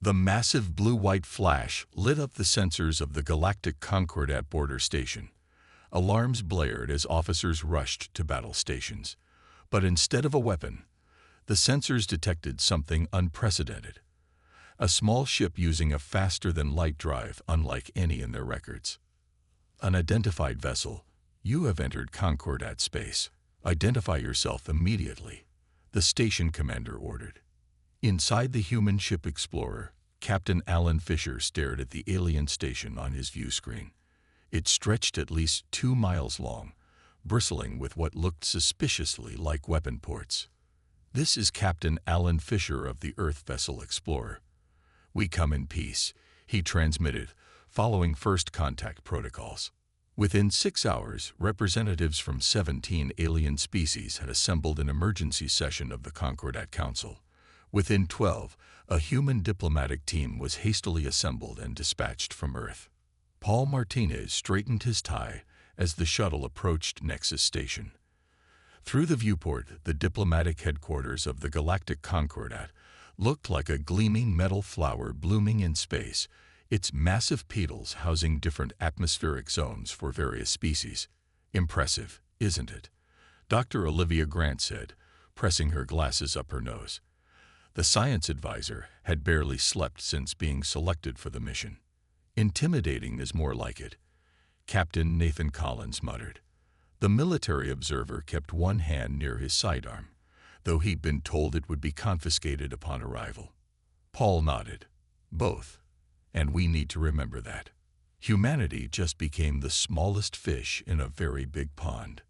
The massive blue-white flash lit up the sensors of the Galactic Concordat border station. Alarms blared as officers rushed to battle stations. But instead of a weapon, the sensors detected something unprecedented. A small ship using a faster-than-light drive unlike any in their records. Unidentified vessel, you have entered Concordat space. Identify yourself immediately, the station commander ordered. Inside the human ship Explorer, Captain Alan Fisher stared at the alien station on his view screen. It stretched at least 2 miles long, bristling with what looked suspiciously like weapon ports. This is Captain Alan Fisher of the Earth vessel Explorer. We come in peace, he transmitted, following first contact protocols. Within 6 hours, representatives from 17 alien species had assembled an emergency session of the Concordat Council. Within 12, a human diplomatic team was hastily assembled and dispatched from Earth. Paul Martinez straightened his tie as the shuttle approached Nexus station. Through the viewport, the diplomatic headquarters of the Galactic Concordat looked like a gleaming metal flower blooming in space, its massive petals housing different atmospheric zones for various species. Impressive, isn't it? Dr. Olivia Grant said, pressing her glasses up her nose. The science advisor had barely slept since being selected for the mission. Intimidating is more like it, Captain Nathan Collins muttered. The military observer kept one hand near his sidearm, though he'd been told it would be confiscated upon arrival. Paul nodded. Both. And we need to remember that. Humanity just became the smallest fish in a very big pond.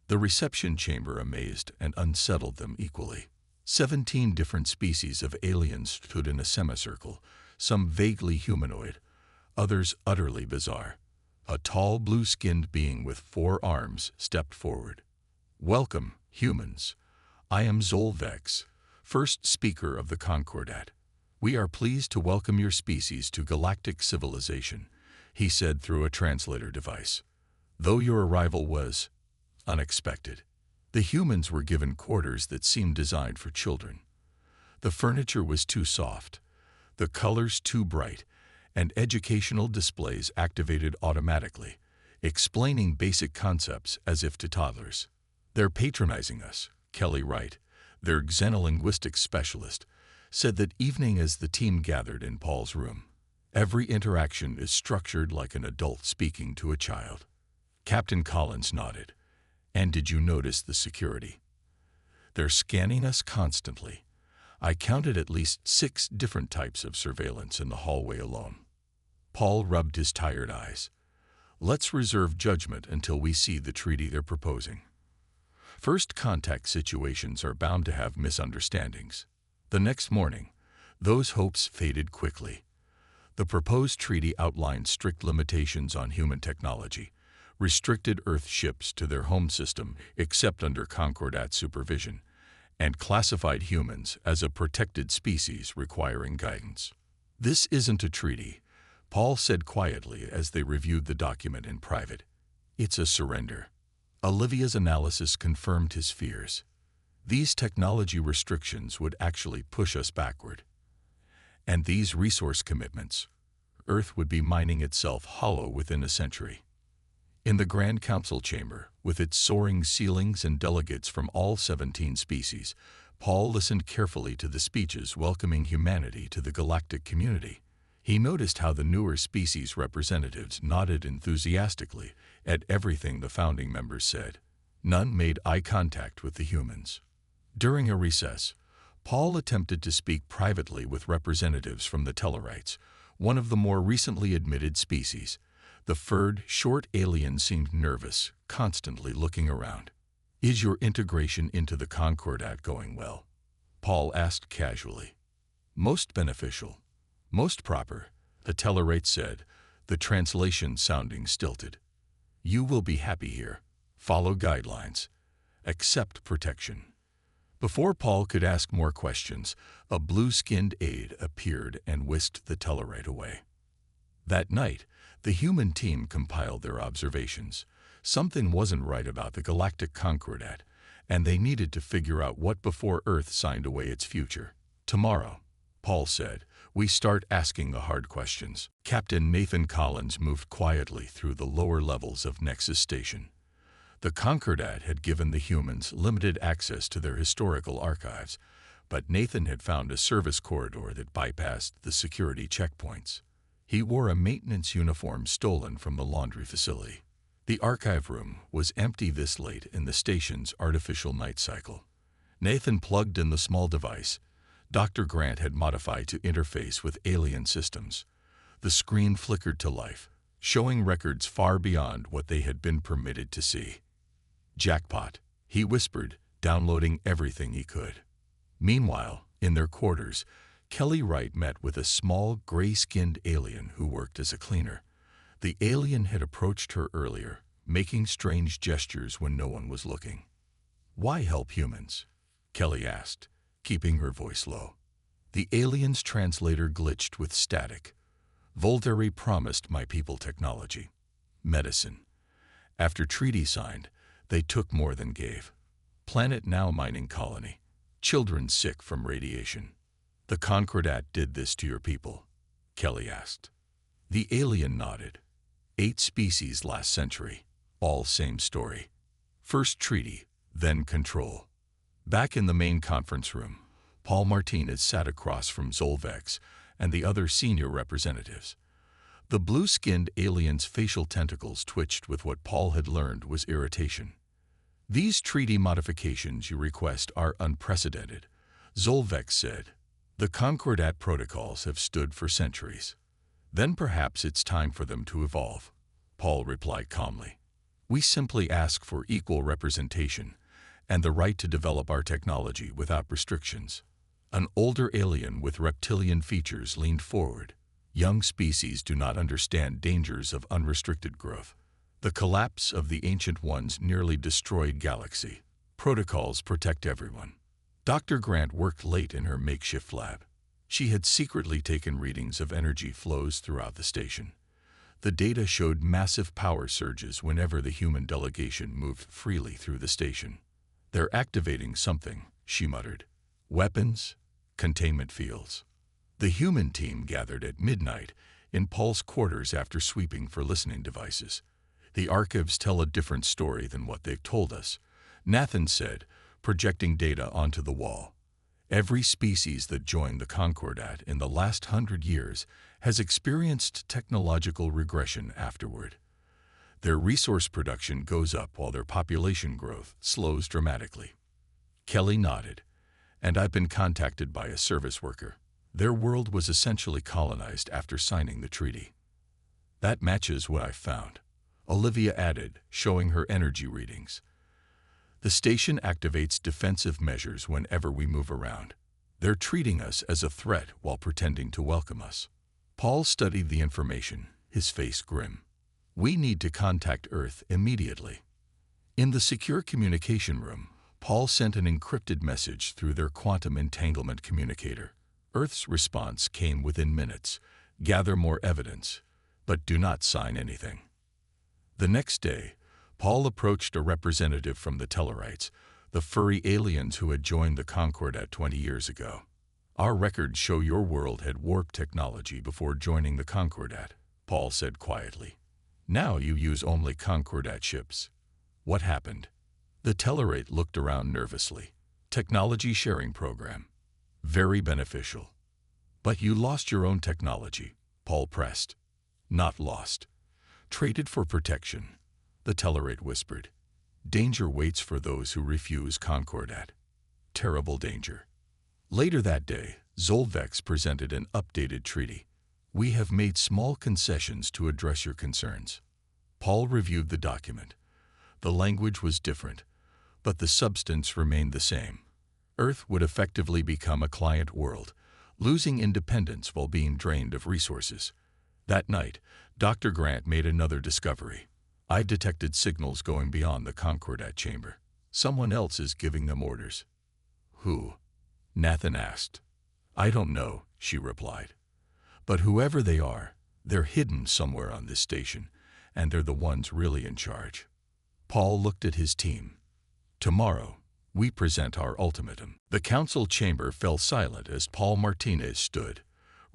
The reception chamber amazed and unsettled them equally. 17 different species of aliens stood in a semicircle, some vaguely humanoid, others utterly bizarre. A tall, blue-skinned being with 4 arms stepped forward. Welcome, humans. I am Zolvex, first speaker of the Concordat. We are pleased to welcome your species to galactic civilization, he said through a translator device. Though your arrival was unexpected, the humans were given quarters that seemed designed for children. The furniture was too soft, the colors too bright, and educational displays activated automatically, explaining basic concepts as if to toddlers. They're patronizing us, Kelly Wright, their xenolinguistics specialist, said that evening as the team gathered in Paul's room. Every interaction is structured like an adult speaking to a child. Captain Collins nodded. And did you notice the security? They're scanning us constantly. I counted at least 6 different types of surveillance in the hallway alone. Paul rubbed his tired eyes. Let's reserve judgment until we see the treaty they're proposing. First contact situations are bound to have misunderstandings. The next morning, those hopes faded quickly. The proposed treaty outlined strict limitations on human technology, restricted Earth ships to their home system except under Concordat supervision, and classified humans as a protected species requiring guidance. This isn't a treaty, Paul said quietly as they reviewed the document in private. It's a surrender. Olivia's analysis confirmed his fears. These technology restrictions would actually push us backward. And these resource commitments, Earth would be mining itself hollow within a century. In the Grand Council chamber, with its soaring ceilings and delegates from all 17 species, Paul listened carefully to the speeches welcoming humanity to the galactic community. He noticed how the newer species representatives nodded enthusiastically at everything the founding members said. None made eye contact with the humans. During a recess, Paul attempted to speak privately with representatives from the Tellarites, one of the more recently admitted species. The furred, short alien seemed nervous, constantly looking around. Is your integration into the Concordat going well? Paul asked casually. Most beneficial. Most proper, the Tellarite said, the translation sounding stilted. You will be happy here. Follow guidelines. Accept protection. Before Paul could ask more questions, a blue-skinned aide appeared and whisked the Tellarite away. That night, the human team compiled their observations. Something wasn't right about the Galactic Concordat, and they needed to figure out what before Earth signed away its future. Tomorrow, Paul said, We start asking the hard questions. Captain Nathan Collins moved quietly through the lower levels of Nexus Station. The Concordat had given the humans limited access to their historical archives, but Nathan had found a service corridor that bypassed the security checkpoints. He wore a maintenance uniform stolen from the laundry facility. The archive room was empty this late in the station's artificial night cycle. Nathan plugged in the small device Dr. Grant had modified to interface with alien systems. The screen flickered to life, showing records far beyond what they had been permitted to see. "Jackpot," he whispered, downloading everything he could. Meanwhile, in their quarters, Kelly Wright met with a small, gray-skinned alien who worked as a cleaner. The alien had approached her earlier, making strange gestures when no one was looking. "Why help humans?" Kelly asked, keeping her voice low. The alien's translator glitched with static. "Volteri promised my people technology. Medicine. After treaty signed, they took more than gave. Planet now mining colony. Children sick from radiation. The Concordat did this to your people?" Kelly asked. The alien nodded. 8 species last century. All same story. First treaty, then control. Back in the main conference room, Paul Martinez sat across from Zolvex and the other senior representatives. The blue-skinned alien's facial tentacles twitched with what Paul had learned was irritation. "These treaty modifications you request are unprecedented," Zolvex said. "The Concordat protocols have stood for centuries. Then perhaps it's time for them to evolve," Paul replied calmly. "We simply ask for equal representation and the right to develop our technology without restrictions." An older alien with reptilian features leaned forward. "Young species do not understand dangers of unrestricted growth. The collapse of the Ancient Ones nearly destroyed galaxy. Protocols protect everyone." Dr. Grant worked late in her makeshift lab. She had secretly taken readings of energy flows throughout the station. The data showed massive power surges whenever the human delegation moved freely through the station. "They're activating something," she muttered. "Weapons, containment fields." The human team gathered at midnight in Paul's quarters after sweeping for listening devices. "The archives tell a different story than what they've told us," Nathan said, projecting data onto the wall. "Every species that joined the Concordat in the last 100 years has experienced technological regression afterward. Their resource production goes up while their population growth slows dramatically." Kelly nodded. "And I've been contacted by a service worker. Their world was essentially colonized after signing the treaty." "That matches what I found," Olivia added, showing her energy readings. "The station activates defensive measures whenever we move around. They're treating us as a threat while pretending to welcome us." Paul studied the information, his face grim. "We need to contact Earth immediately." In the secure communication room, Paul sent an encrypted message through their quantum entanglement communicator. Earth's response came within minutes. "Gather more evidence, but do not sign anything." The next day, Paul approached a representative from the Tellarites, the furry aliens who had joined the Concordat 20 years ago. "Our records show your world had warp technology before joining the Concordat," Paul said quietly. "Now you use only Concordat ships. What happened?" The Tellarite looked around nervously. "Technology sharing program. Very beneficial." "But you lost your own technology," Paul pressed. "Not lost. Traded for protection," the Tellarite whispered. "Danger waits for those who refuse Concordat. Terrible danger." Later that day, Zolvex presented an updated treaty. "We have made small concessions to address your concerns." Paul reviewed the document. The language was different, but the substance remained the same. Earth would effectively become a client world, losing independence while being drained of resources. That night, Dr. Grant made another discovery. "I've detected signals going beyond the Concordat chamber. Someone else is giving them orders." "Who?" Nathan asked. "I don't know," she replied. "But whoever they are, they're hidden somewhere on this station, and they're the ones really in charge." Paul looked at his team. "Tomorrow, we present our ultimatum." The council chamber fell silent as Paul Martinez stood,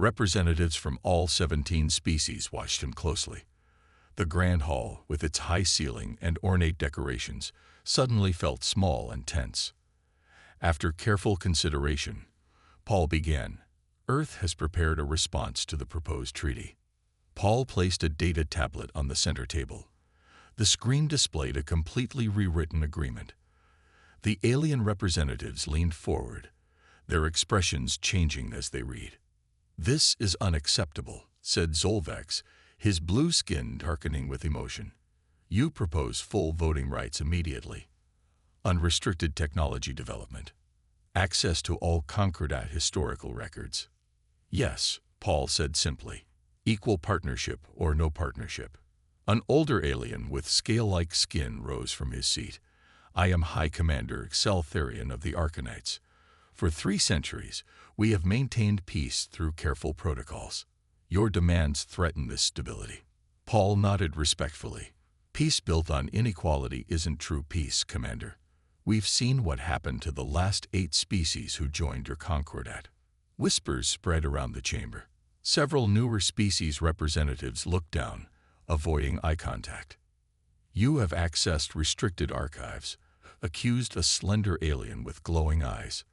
Representatives from all 17 species watched him closely. The grand hall, with its high ceiling and ornate decorations, suddenly felt small and tense. After careful consideration, Paul began. Earth has prepared a response to the proposed treaty. Paul placed a data tablet on the center table. The screen displayed a completely rewritten agreement. The alien representatives leaned forward, their expressions changing as they read. "This is unacceptable," said Zolvex, his blue skin darkening with emotion. "You propose full voting rights immediately, unrestricted technology development, access to all Concordat historical records." "Yes," Paul said simply. "Equal partnership or no partnership." An older alien with scale-like skin rose from his seat. "I am High Commander Exceltherian of the Arcanites. For 3 centuries, we have maintained peace through careful protocols. Your demands threaten this stability." Paul nodded respectfully. "Peace built on inequality isn't true peace, Commander. We've seen what happened to the last 8 species who joined your Concordat." Whispers spread around the chamber. Several newer species representatives looked down, avoiding eye contact. "You have accessed restricted archives," accused a slender alien with glowing eyes.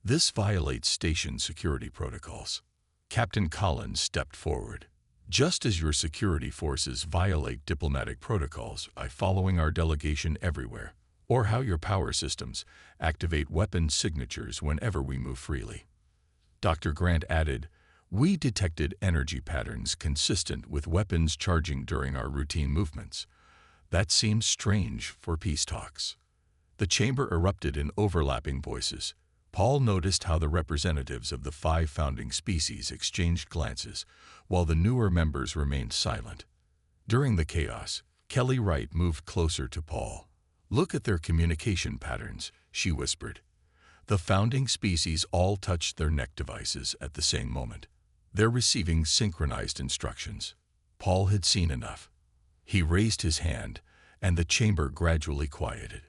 "This violates station security protocols." Captain Collins stepped forward. "Just as your security forces violate diplomatic protocols by following our delegation everywhere, or how your power systems activate weapon signatures whenever we move freely." Dr. Grant added, "We detected energy patterns consistent with weapons charging during our routine movements. That seems strange for peace talks." The chamber erupted in overlapping voices. Paul noticed how the representatives of the 5 founding species exchanged glances, while the newer members remained silent. During the chaos, Kelly Wright moved closer to Paul. "Look at their communication patterns," she whispered. The founding species all touched their neck devices at the same moment. They're receiving synchronized instructions. Paul had seen enough. He raised his hand, and the chamber gradually quieted.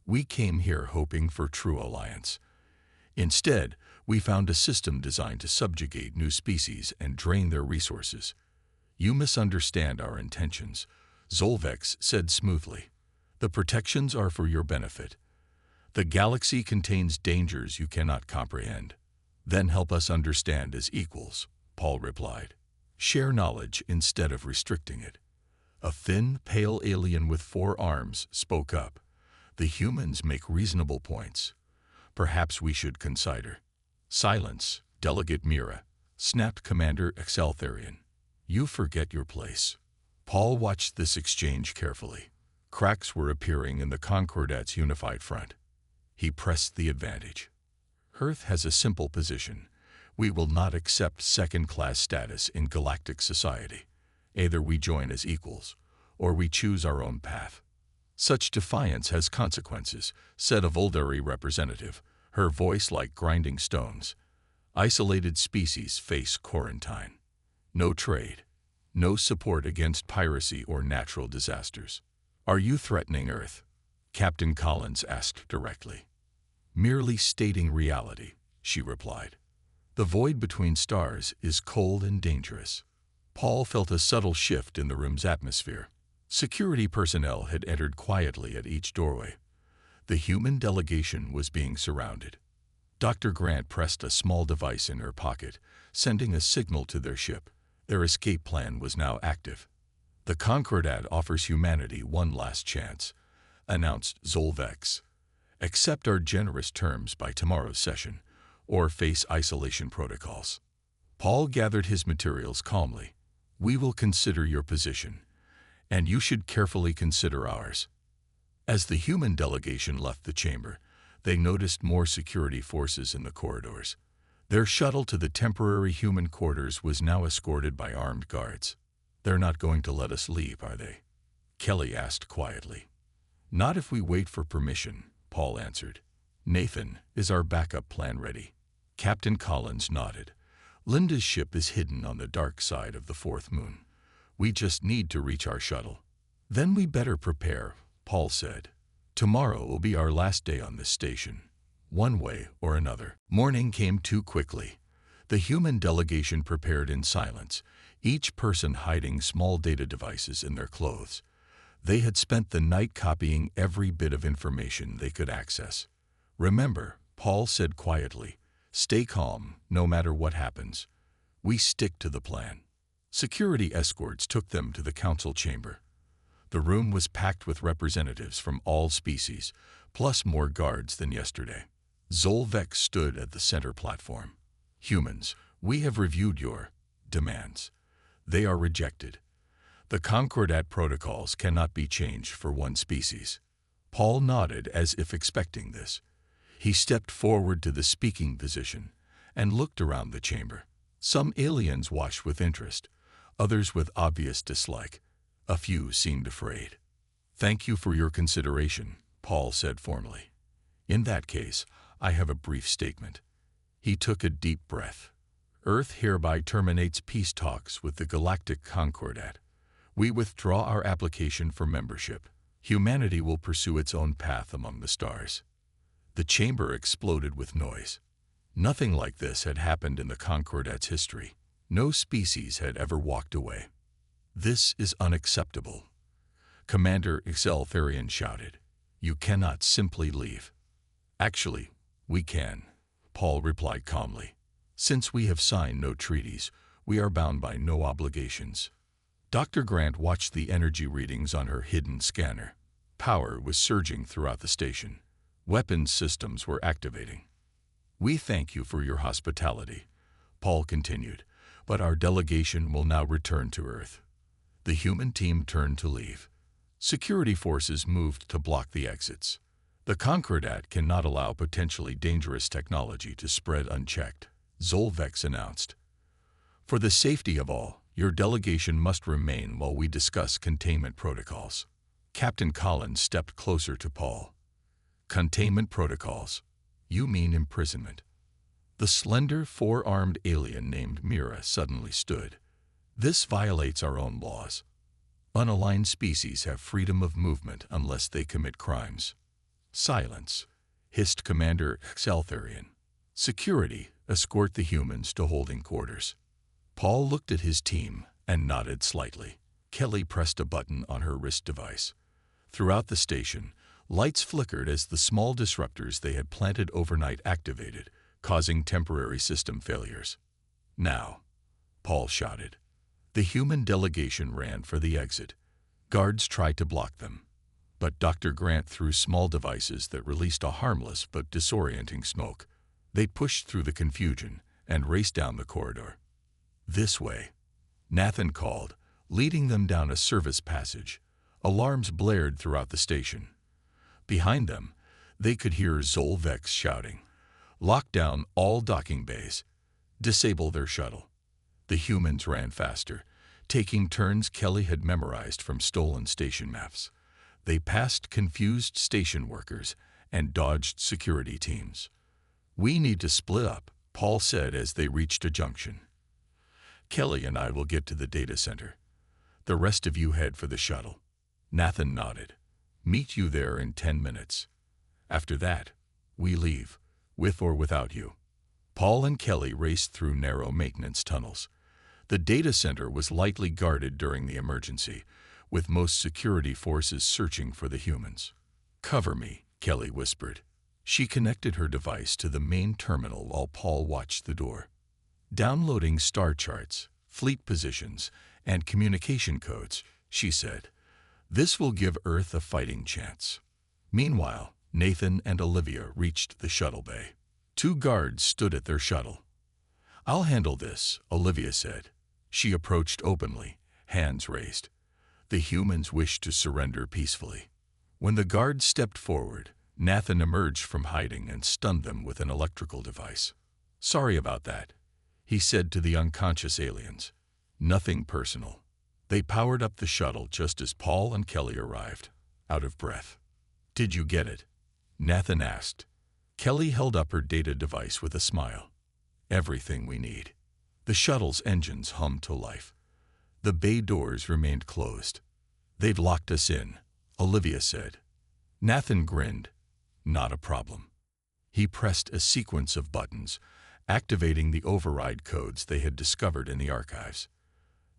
"We came here hoping for true alliance. Instead, we found a system designed to subjugate new species and drain their resources." "You misunderstand our intentions," Zolvex said smoothly. "The protections are for your benefit. The galaxy contains dangers you cannot comprehend." "Then help us understand as equals," Paul replied. "Share knowledge instead of restricting it." A thin, pale alien with 4 arms spoke up. "The humans make reasonable points. Perhaps we should consider." "Silence, Delegate Mira," snapped Commander Exceltherian. "You forget your place." Paul watched this exchange carefully. Cracks were appearing in the Concordat's unified front. He pressed the advantage. "Earth has a simple position. We will not accept second-class status in galactic society. Either we join as equals, or we choose our own path." "Such defiance has consequences," said a Voldari representative, her voice like grinding stones. "Isolated species face quarantine. No trade. No support against piracy or natural disasters." "Are you threatening Earth?" Captain Collins asked directly. "Merely stating reality," she replied. "The void between stars is cold and dangerous." Paul felt a subtle shift in the room's atmosphere. Security personnel had entered quietly at each doorway. The human delegation was being surrounded. Dr. Grant pressed a small device in her pocket, sending a signal to their ship. Their escape plan was now active. "The Concordat offers humanity one last chance," announced Zolvex. "Accept our generous terms by tomorrow's session, or face isolation protocols." Paul gathered his materials calmly. "We will consider your position, and you should carefully consider ours." As the human delegation left the chamber, they noticed more security forces in the corridors. Their shuttle to the temporary human quarters was now escorted by armed guards. "They're not going to let us leave, are they?" Kelly asked quietly. "Not if we wait for permission," Paul answered. "Nathan, is our backup plan ready?" Captain Collins nodded. "Linda's ship is hidden on the dark side of the 4th moon. We just need to reach our shuttle." "Then we better prepare," Paul said. "Tomorrow will be our last day on this station, one way or another." Morning came too quickly. The human delegation prepared in silence, each person hiding small data devices in their clothes. They had spent the night copying every bit of information they could access. "Remember," Paul said quietly, "stay calm no matter what happens. We stick to the plan." Security escorts took them to the council chamber. The room was packed with representatives from all species, plus more guards than yesterday. Zolvex stood at the center platform. "Humans, we have reviewed your demands. They are rejected. The Concordat protocols cannot be changed for one species." Paul nodded as if expecting this. He stepped forward to the speaking position and looked around the chamber. Some aliens watched with interest, others with obvious dislike. A few seemed afraid. "Thank you for your consideration," Paul said formally. "In that case, I have a brief statement." He took a deep breath. "Earth hereby terminates peace talks with the Galactic Concordat. We withdraw our application for membership. Humanity will pursue its own path among the stars." The chamber exploded with noise. Nothing like this had happened in the Concordat's history. No species had ever walked away. "This is unacceptable," Commander Exeltharian shouted. "You cannot simply leave." "Actually, we can," Paul replied calmly. "Since we have signed no treaties, we are bound by no obligations." Dr. Grant watched the energy readings on her hidden scanner. Power was surging throughout the station. Weapons systems were activating. "We thank you for your hospitality," Paul continued, "but our delegation will now return to Earth." The human team turned to leave. Security forces moved to block the exits. "The Concordat cannot allow potentially dangerous technology to spread unchecked," Zolvex announced. "For the safety of all, your delegation must remain while we discuss containment protocols." Captain Collins stepped closer to Paul. "Containment protocols? You mean imprisonment?" The slender, four-armed alien named Mira suddenly stood. "This violates our own laws. Unaligned species have freedom of movement unless they commit crimes." "Silence," hissed Commander Exeltharian. "Security, escort the humans to holding quarters." Paul looked at his team and nodded slightly. Kelly pressed a button on her wrist device. Throughout the station, lights flickered as the small disruptors they had planted overnight activated, causing temporary system failures. "Now," Paul shouted. The human delegation ran for the exit. Guards tried to block them, but Dr. Grant threw small devices that released a harmless but disorienting smoke. They pushed through the confusion and raced down the corridor. "This way," Nathan called, leading them down a service passage. Alarms blared throughout the station. Behind them, they could hear Zolvex shouting, "Lock down all docking bays. Disable their shuttle." The humans ran faster, taking turns Kelly had memorized from stolen station maps. They passed confused station workers and dodged security teams. "We need to split up," Paul said as they reached a junction. "Kelly and I will get to the data center. The rest of you head for the shuttle." Nathan nodded. "Meet you there in 10 minutes. After that, we leave, with or without you." Paul and Kelly raced through narrow maintenance tunnels. The data center was lightly guarded during the emergency, with most security forces searching for the humans. "Cover me," Kelly whispered. She connected her device to the main terminal while Paul watched the door. "Downloading star charts, fleet positions, and communication codes," she said. "This will give Earth a fighting chance." Meanwhile, Nathan and Olivia reached the shuttle bay. Two guards stood at their shuttle. "I'll handle this," Olivia said. She approached openly, hands raised. The humans wished to surrender peacefully. When the guards stepped forward, Nathan emerged from hiding and stunned them with an electrical device. "Sorry about that," he said to the unconscious aliens. "Nothing personal." They powered up the shuttle just as Paul and Kelly arrived, out of breath. "Did you get it?" Nathan asked. Kelly held up her data device with a smile. "Everything we need." The shuttle's engines hummed to life. The bay doors remained closed. "They've locked us in," Olivia said. Nathan grinned. "Not a problem." He pressed a sequence of buttons, activating the override codes they had discovered in the archives.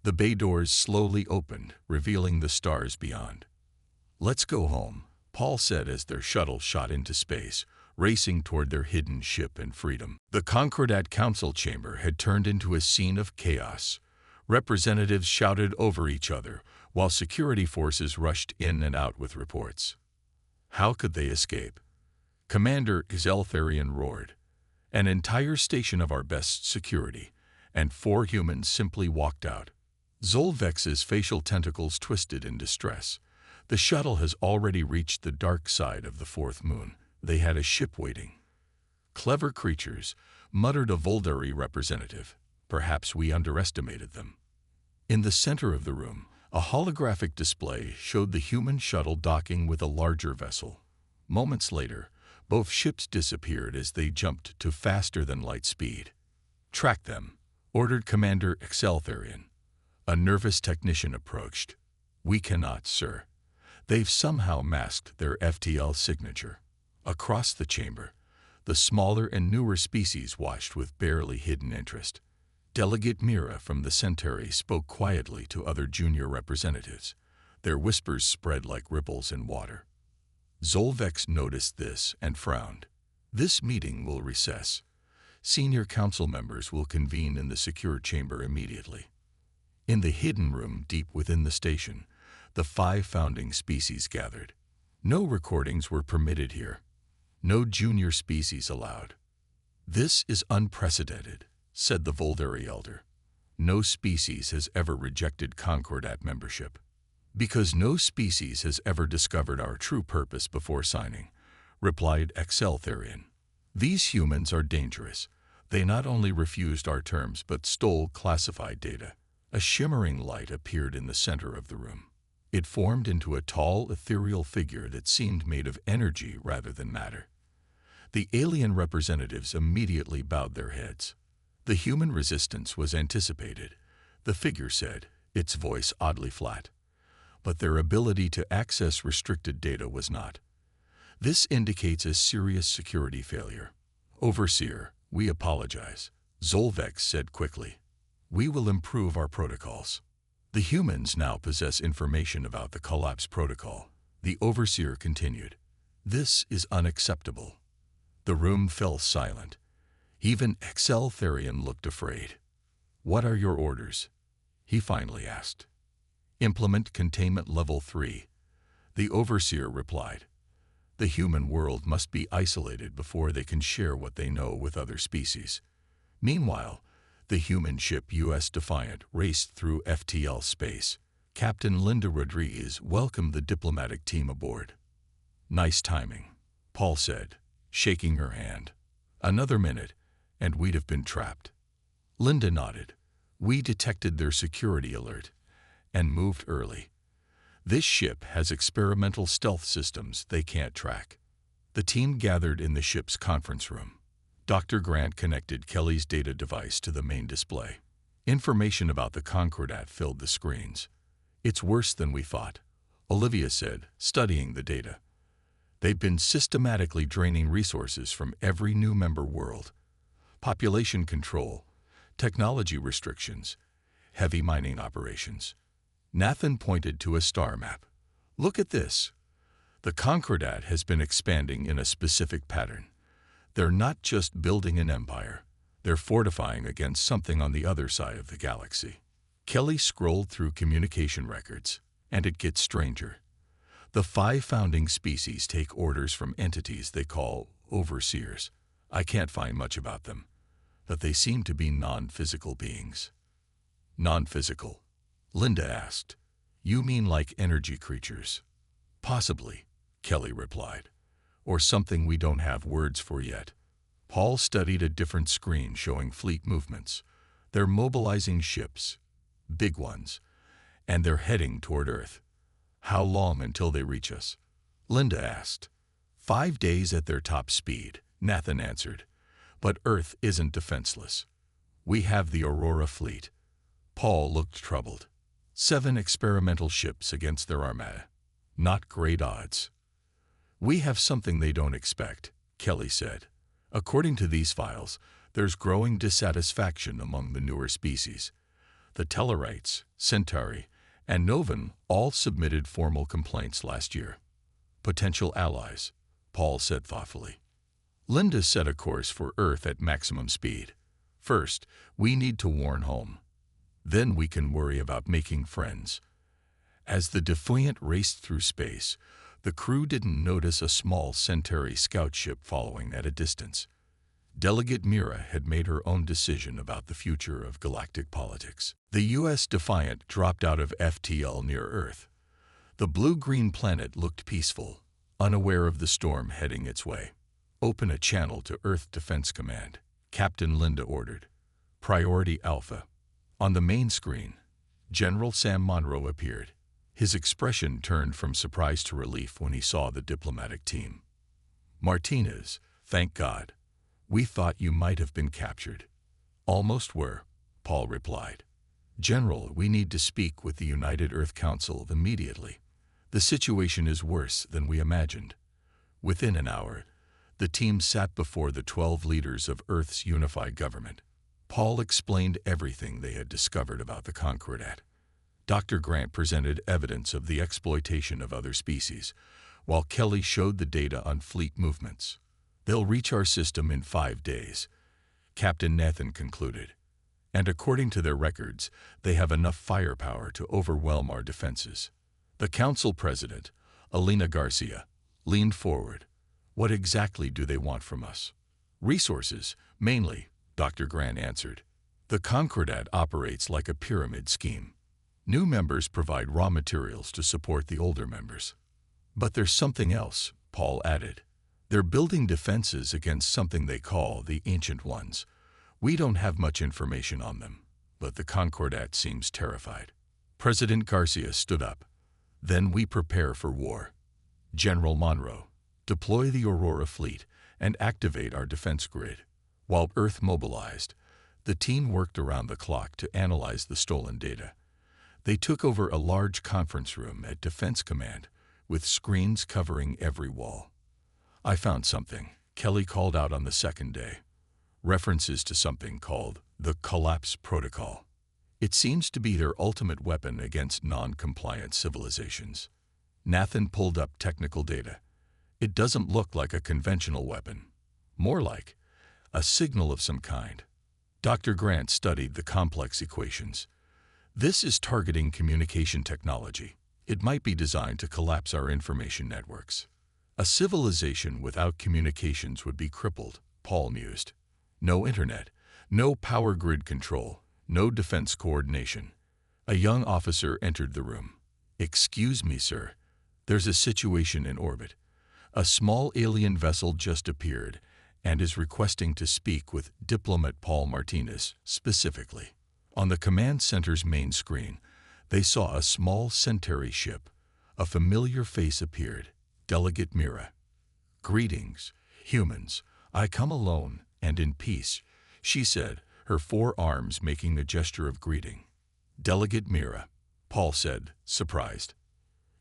The bay doors slowly opened, revealing the stars beyond. "Let's go home," Paul said as their shuttle shot into space, racing toward their hidden ship and freedom. The Concordat Council chamber had turned into a scene of chaos. Representatives shouted over each other, while security forces rushed in and out with reports. How could they escape? Commander Zeltharian roared. "An entire station of our best security," and 4 humans simply walked out. Zolvex's facial tentacles twisted in distress. "The shuttle has already reached the dark side of the 4th moon. They had a ship waiting." "Clever creatures," muttered a Voldari representative. "Perhaps we underestimated them." In the center of the room, a holographic display showed the human shuttle docking with a larger vessel. Moments later, both ships disappeared as they jumped to faster-than-light speed. "Track them," ordered Commander Exceltharian. A nervous technician approached. "We cannot, sir. They've somehow masked their FTL signature." Across the chamber, the smaller and newer species watched with barely hidden interest. Delegate Mira from the Centauri spoke quietly to other junior representatives. Their whispers spread like ripples in water. Zolvex noticed this and frowned. "This meeting will recess. Senior council members will convene in the secure chamber immediately." In the hidden room deep within the station, the 5 founding species gathered. No recordings were permitted here. No junior species allowed. "This is unprecedented," said the Voldari elder. "No species has ever rejected Concordat membership." "Because no species has ever discovered our true purpose before signing," replied Exceltharian. "These humans are dangerous. They not only refused our terms but stole classified data." A shimmering light appeared in the center of the room. It formed into a tall, ethereal figure that seemed made of energy rather than matter. The alien representatives immediately bowed their heads. The human resistance was anticipated, the figure said, its voice oddly flat. But their ability to access restricted data was not. "This indicates a serious security failure." "Overseer, we apologize," Zolvex said quickly. "We will improve our protocols." "The humans now possess information about the collapse protocol," the Overseer continued. "This is unacceptable." The room fell silent. Even Exceltharian looked afraid. "What are your orders?" he finally asked. "Implement Containment Level 3. The Overseer replied. "The human world must be isolated before they can share what they know with other species." Meanwhile, the human ship U.S. Defiant raced through FTL space. Captain Linda Rodriguez welcomed the diplomatic team aboard. "Nice timing," Paul said, shaking her hand. "Another minute, and we'd have been trapped." Linda nodded. "We detected their security alert and moved early. This ship has experimental stealth systems they can't track." The team gathered in the ship's conference room. Dr. Grant connected Kelly's data device to the main display. Information about the Concordat filled the screens. "It's worse than we thought," Olivia said, studying the data. "They've been systematically draining resources from every new member world. Population control, technology restrictions, heavy mining operations." Nathan pointed to a star map. "Look at this. The Concordat has been expanding in a specific pattern. They're not just building an empire. They're fortifying against something on the other side of the galaxy." Kelly scrolled through communication records, and it gets stranger. The 5 founding species take orders from entities they call overseers. I can't find much about them, but they seem to be non-physical beings. "Non-physical?" Linda asked. "You mean like energy creatures?" "Possibly," Kelly replied. "Or something we don't have words for yet." Paul studied a different screen showing fleet movements. "They're mobilizing ships, big ones, and they're heading toward Earth." "How long until they reach us?" Linda asked. 5 days at their top speed," Nathan answered. "But Earth isn't defenseless. We have the Aurora fleet." Paul looked troubled. 7 experimental ships against their armada. Not great odds. "We have something they don't expect," Kelly said. "According to these files, There's growing dissatisfaction among the newer species. The Tellarites, Centauri, and Novan all submitted formal complaints last year. Potential allies, Paul said thoughtfully. Linda set a course for Earth at maximum speed. First, we need to warn home. Then we can worry about making friends. As the Defiant raced through space, the crew didn't notice a small Centauri scout ship following at a distance. Delegate Mira had made her own decision about the future of galactic politics. The U.S. Defiant dropped out of FTL near Earth. The blue-green planet looked peaceful, unaware of the storm heading its way. Open a channel to Earth Defense Command, Captain Linda ordered. Priority Alpha. On the main screen, General Sam Monroe appeared. His expression turned from surprise to relief when he saw the diplomatic team. Martinez, thank God. We thought you might have been captured. Almost were, Paul replied. General, we need to speak with the United Earth Council immediately. The situation is worse than we imagined. Within an hour, the team sat before the 12 leaders of Earth's unified government. Paul explained everything they had discovered about the Concordat. Dr. Grant presented evidence of the exploitation of other species, while Kelly showed the data on fleet movements. They'll reach our system in 5 days, Captain Nathan concluded. And according to their records, they have enough firepower to overwhelm our defenses. The council president, Alina Garcia, leaned forward. What exactly do they want from us? Resources, mainly, Dr. Grant answered. The Concordat operates like a pyramid scheme. New members provide raw materials to support the older members. But there's something else, Paul added. They're building defenses against something they call the Ancient Ones. We don't have much information on them, but the Concordat seems terrified. President Garcia stood up. Then we prepare for war. General Monroe, deploy the Aurora fleet and activate our defense grid. While Earth mobilized, the team worked around the clock to analyze the stolen data. They took over a large conference room at Defense Command, with screens covering every wall. I found something, Kelly called out on the second day. References to something called the Collapse Protocol. It seems to be their ultimate weapon against non-compliant civilizations. Nathan pulled up technical data. It doesn't look like a conventional weapon. More like a signal of some kind. Dr. Grant studied the complex equations. This is targeting communication technology. It might be designed to collapse our information networks. A civilization without communications would be crippled, Paul mused. No internet, no power grid control, no defense coordination. A young officer entered the room. Excuse me, sir. There's a situation in orbit. A small alien vessel just appeared and is requesting to speak with diplomat Paul Martinez specifically. On the command center's main screen, they saw a small Centauri ship. A familiar face appeared, Delegate Mira. Greetings, humans. I come alone and in peace, she said, her 4 arms making the gesture of greeting. Delegate Mira, Paul said, surprised.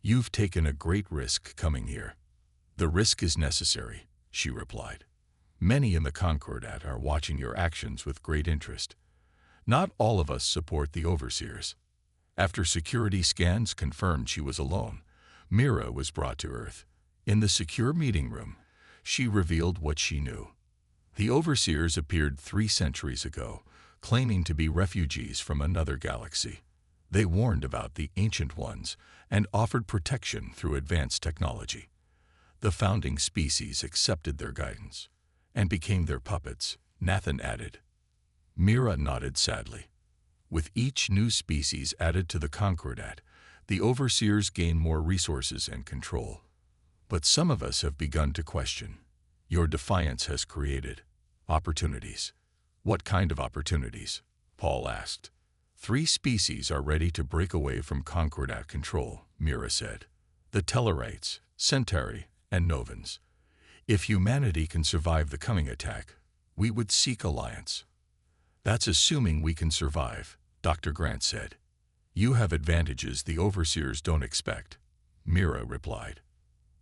You've taken a great risk coming here. The risk is necessary, she replied. Many in the Concordat are watching your actions with great interest. Not all of us support the overseers. After security scans confirmed she was alone, Mira was brought to Earth. In the secure meeting room, she revealed what she knew. The overseers appeared 3 centuries ago, claiming to be refugees from another galaxy. They warned about the Ancient Ones and offered protection through advanced technology. The founding species accepted their guidance and became their puppets, Nathan added. Mira nodded sadly. With each new species added to the Concordat, the overseers gain more resources and control. But some of us have begun to question. Your defiance has created opportunities. What kind of opportunities? Paul asked. 3 species are ready to break away from Concordat control, Mira said. The Tellarites, Centauri, and Novans. If humanity can survive the coming attack, we would seek alliance. That's assuming we can survive, Dr. Grant said. You have advantages the overseers don't expect, Mira replied.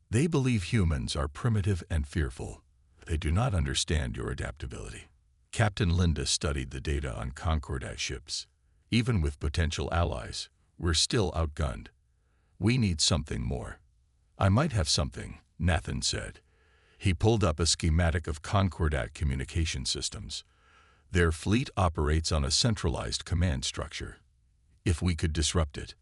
They believe humans are primitive and fearful. They do not understand your adaptability. Captain Linda studied the data on Concordat ships. Even with potential allies, we're still outgunned. We need something more. I might have something, Nathan said. He pulled up a schematic of Concordat communication systems. Their fleet operates on a centralized command structure. If we could disrupt it,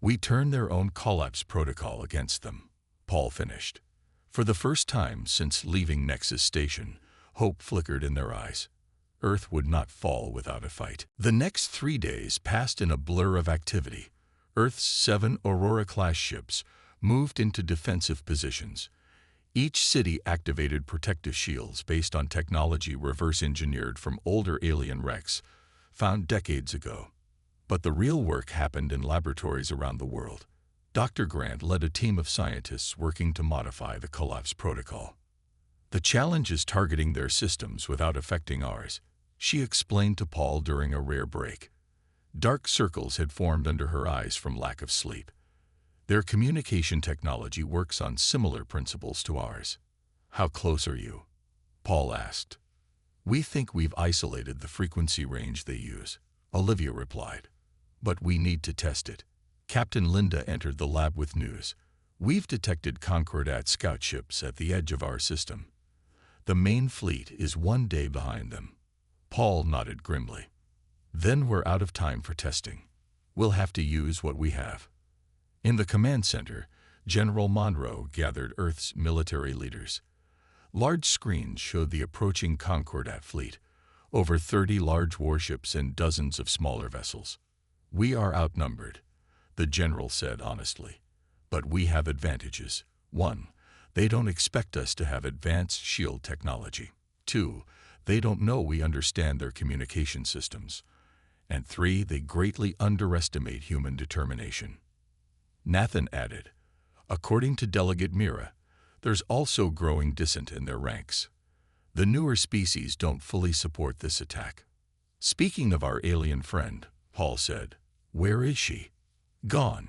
we turn their own collapse protocol against them, Paul finished. For the first time since leaving Nexus Station, hope flickered in their eyes. Earth would not fall without a fight. The next 3 days passed in a blur of activity. Earth's 7 Aurora-class ships moved into defensive positions. Each city activated protective shields based on technology reverse-engineered from older alien wrecks found decades ago. But the real work happened in laboratories around the world. Dr. Grant led a team of scientists working to modify the collapse protocol. The challenge is targeting their systems without affecting ours, she explained to Paul during a rare break. Dark circles had formed under her eyes from lack of sleep. Their communication technology works on similar principles to ours. How close are you? Paul asked. We think we've isolated the frequency range they use, Olivia replied. But we need to test it. Captain Linda entered the lab with news. We've detected Concordat scout ships at the edge of our system. The main fleet is 1 day behind them. Paul nodded grimly. Then we're out of time for testing. We'll have to use what we have. In the command center, General Monroe gathered Earth's military leaders. Large screens showed the approaching Concordat fleet, over 30 large warships and dozens of smaller vessels. We are outnumbered, the general said honestly. But we have advantages. 1, they don't expect us to have advanced shield technology. 2, they don't know we understand their communication systems. And 3, they greatly underestimate human determination. Nathan added, according to Delegate Mira, there's also growing dissent in their ranks. The newer species don't fully support this attack. Speaking of our alien friend, Paul said, where is she? Gone,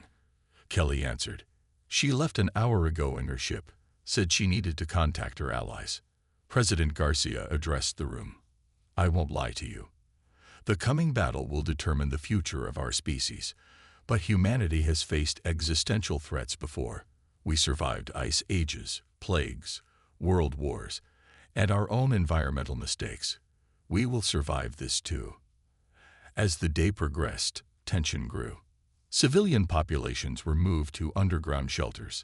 Kelly answered. She left an hour ago in her ship, said she needed to contact her allies. President Garcia addressed the room. I won't lie to you. The coming battle will determine the future of our species. But humanity has faced existential threats before. We survived ice ages, plagues, world wars, and our own environmental mistakes. We will survive this too. As the day progressed, tension grew. Civilian populations were moved to underground shelters.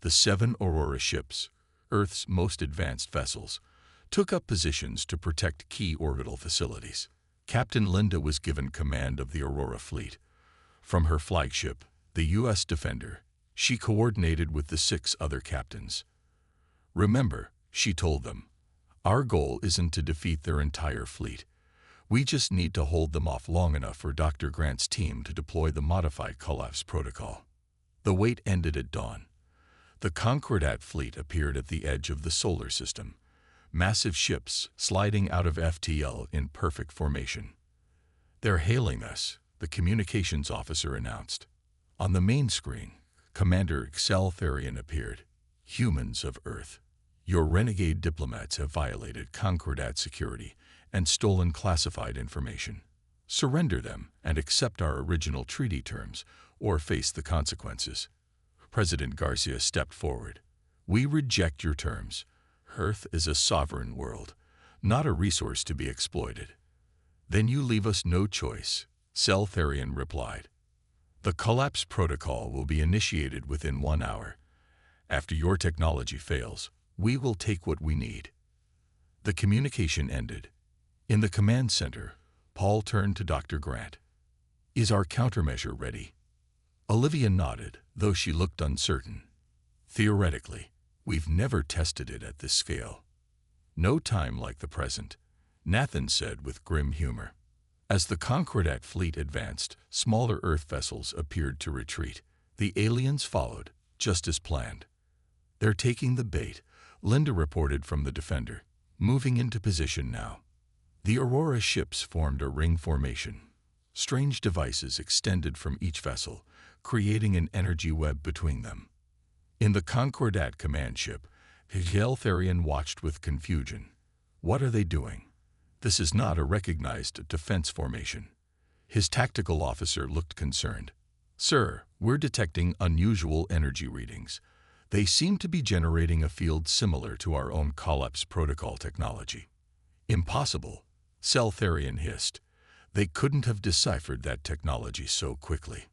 The 7 Aurora ships, Earth's most advanced vessels, took up positions to protect key orbital facilities. Captain Linda was given command of the Aurora fleet. From her flagship, the U.S. Defender, she coordinated with the 6 other captains. Remember, she told them, our goal isn't to defeat their entire fleet. We just need to hold them off long enough for Dr. Grant's team to deploy the modified collapse protocol. The wait ended at dawn. The Concordat fleet appeared at the edge of the solar system, massive ships sliding out of FTL in perfect formation. They're hailing us, the communications officer announced. On the main screen, Commander Excel Therian appeared. Humans of Earth, your renegade diplomats have violated Concordat security and stolen classified information. Surrender them and accept our original treaty terms, or face the consequences. President Garcia stepped forward. We reject your terms. Earth is a sovereign world, not a resource to be exploited. Then you leave us no choice, Therian replied. The collapse protocol will be initiated within 1 hour. After your technology fails, we will take what we need. The communication ended. In the command center, Paul turned to Dr. Grant. Is our countermeasure ready? Olivia nodded, though she looked uncertain. Theoretically, we've never tested it at this scale. No time like the present, Nathan said with grim humor. As the Concordat fleet advanced, smaller Earth vessels appeared to retreat. The aliens followed, just as planned. They're taking the bait, Linda reported from the Defender, moving into position now. The Aurora ships formed a ring formation. Strange devices extended from each vessel, creating an energy web between them. In the Concordat command ship, Therian watched with confusion. What are they doing? This is not a recognized defense formation. His tactical officer looked concerned. Sir, we're detecting unusual energy readings. They seem to be generating a field similar to our own collapse protocol technology. Impossible, Seltharian hissed. They couldn't have deciphered that technology so quickly.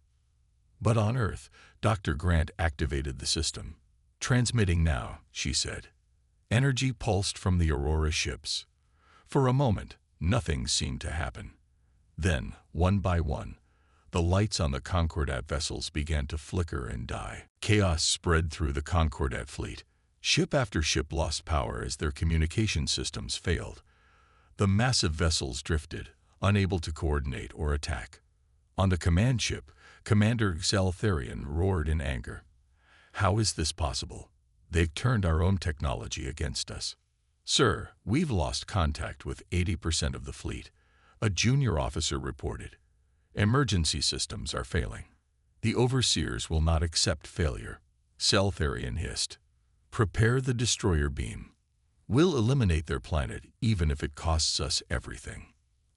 But on Earth, Dr. Grant activated the system. Transmitting now, she said. Energy pulsed from the Aurora ships. For a moment, nothing seemed to happen. Then, one by one, the lights on the Concordat vessels began to flicker and die. Chaos spread through the Concordat fleet. Ship after ship lost power as their communication systems failed. The massive vessels drifted, unable to coordinate or attack. On the command ship, Commander Seltharian roared in anger. How is this possible? They've turned our own technology against us. Sir, we've lost contact with 80% of the fleet, a junior officer reported. Emergency systems are failing. The overseers will not accept failure, Seltharian hissed. Prepare the destroyer beam. We'll eliminate their planet even if it costs us everything.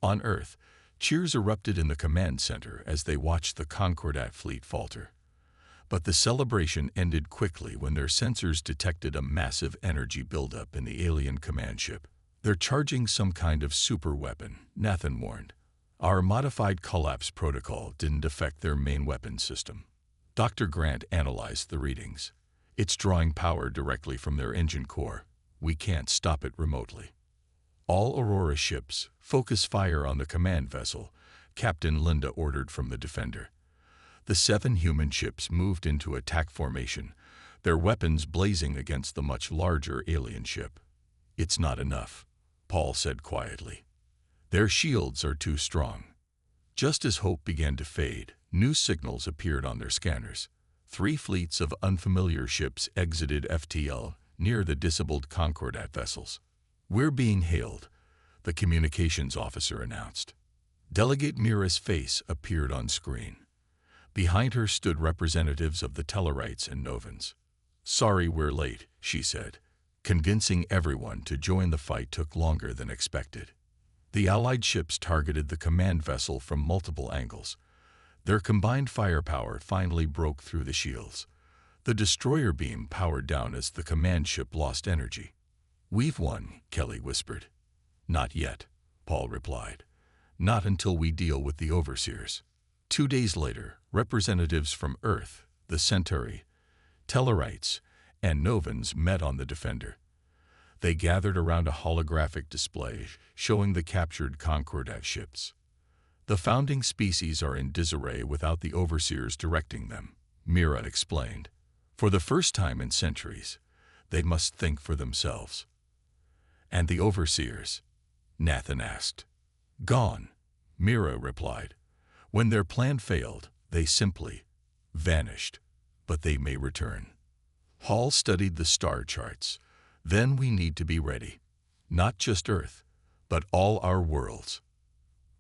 On Earth, cheers erupted in the command center as they watched the Concordat fleet falter. But the celebration ended quickly when their sensors detected a massive energy buildup in the alien command ship. They're charging some kind of superweapon, Nathan warned. Our modified collapse protocol didn't affect their main weapon system. Dr. Grant analyzed the readings. It's drawing power directly from their engine core. We can't stop it remotely. All Aurora ships, focus fire on the command vessel, Captain Linda ordered from the Defender. The 7 human ships moved into attack formation, their weapons blazing against the much larger alien ship. It's not enough, Paul said quietly. Their shields are too strong. Just as hope began to fade, new signals appeared on their scanners. 3 fleets of unfamiliar ships exited FTL near the disabled Concordat vessels. We're being hailed, the communications officer announced. Delegate Mira's face appeared on screen. Behind her stood representatives of the Tellarites and Novans. Sorry we're late, she said. Convincing everyone to join the fight took longer than expected. The Allied ships targeted the command vessel from multiple angles. Their combined firepower finally broke through the shields. The destroyer beam powered down as the command ship lost energy. We've won, Kelly whispered. Not yet, Paul replied. Not until we deal with the overseers. 2 days later, representatives from Earth, the Centauri, Tellarites, and Novans met on the Defender. They gathered around a holographic display showing the captured Concordat ships. The founding species are in disarray without the overseers directing them, Mira explained. For the first time in centuries, they must think for themselves. And the overseers? Nathan asked. Gone, Mira replied. When their plan failed, they simply vanished, but they may return. Hall studied the star charts. Then we need to be ready. Not just Earth, but all our worlds.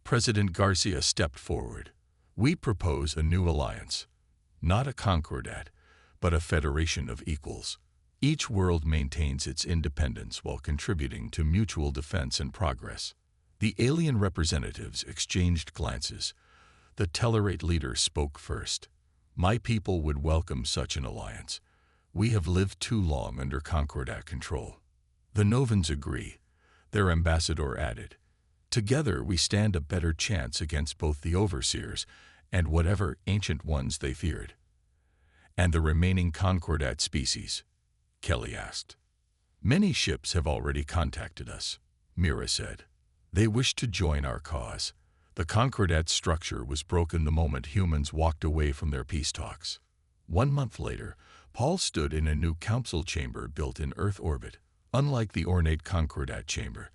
President Garcia stepped forward. We propose a new alliance. Not a concordat, but a federation of equals. Each world maintains its independence while contributing to mutual defense and progress. The alien representatives exchanged glances. The Tellarate leader spoke first. My people would welcome such an alliance. We have lived too long under Concordat control. The Novans agree. Their ambassador added, Together we stand a better chance against both the overseers and whatever ancient ones they feared. And the remaining Concordat species? Kelly asked. Many ships have already contacted us, Mira said. They wish to join our cause. The Concordat structure was broken the moment humans walked away from their peace talks. 1 month later, Paul stood in a new council chamber built in Earth orbit. Unlike the ornate Concordat chamber,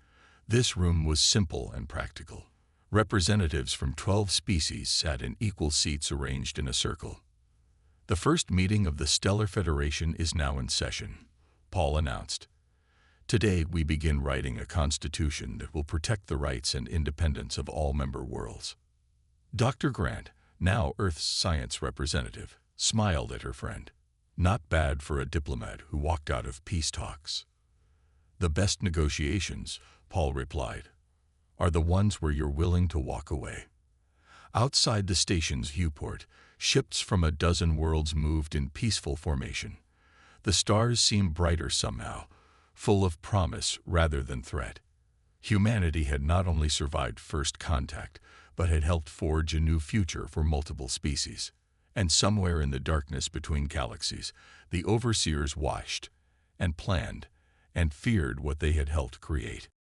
this room was simple and practical. Representatives from 12 species sat in equal seats arranged in a circle. The first meeting of the Stellar Federation is now in session, Paul announced. Today we begin writing a constitution that will protect the rights and independence of all member worlds. Dr. Grant, now Earth's science representative, smiled at her friend. Not bad for a diplomat who walked out of peace talks. The best negotiations, Paul replied, are the ones where you're willing to walk away. Outside the station's viewport, ships from a dozen worlds moved in peaceful formation. The stars seemed brighter somehow, full of promise rather than threat. Humanity had not only survived first contact, but had helped forge a new future for multiple species. And somewhere in the darkness between galaxies, the overseers watched, and planned, and feared what they had helped create.